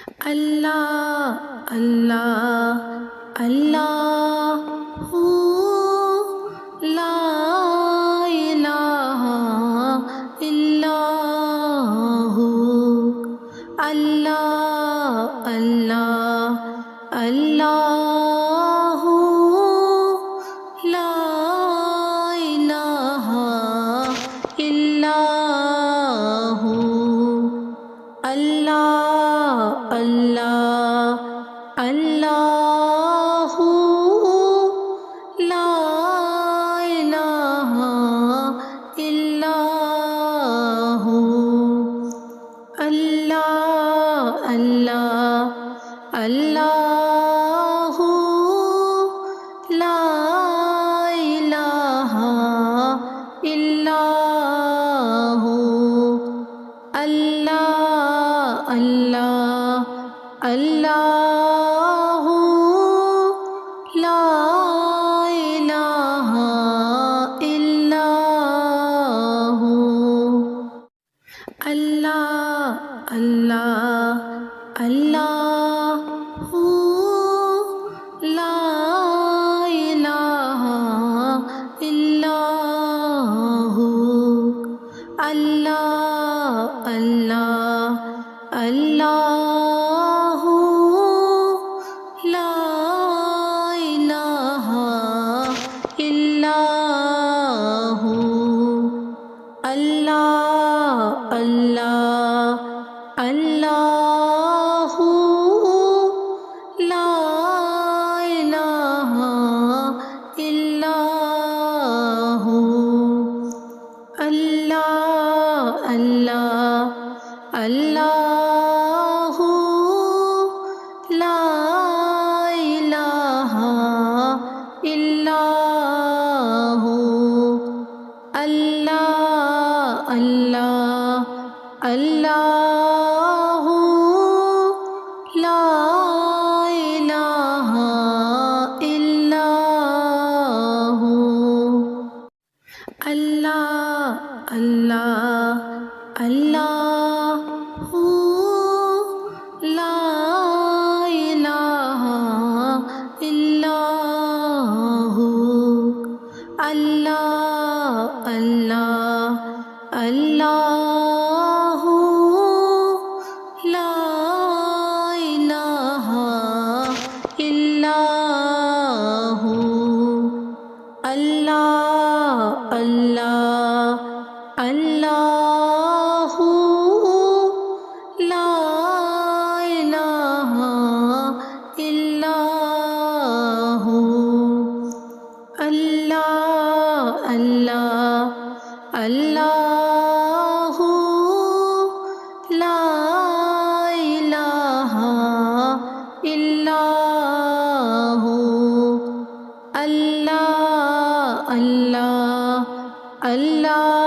اللہ اللہ اللہ لا الہ الا ہو، اللہ اللہ اللہ لا الہ الا ہو، اللہ اللہ اللہ لا الہ الا ہو، اللہ اللہ اللہ لا الہ الا ہو، اللہ اللہ اللہ لا الہ الا ہو، اللہ اللہ اللہ لا الہ الا ہو، اللہ اللہ اللہ لا الہ الا ہو، اللہ اللہ اللہ لا الہ الا ہو، اللہ اللہ اللہ لا الہ الا ہو، اللہ اللہ اللہ لا الہ الا ہو، اللہ اللہ اللہ لا الہ الا ہو، اللہ اللہ اللہ لا الہ الا ہو، اللہ اللہ اللہ لا الہ الا ہو، اللہ اللہ اللہ لا الہ الا ہو، اللہ اللہ اللہ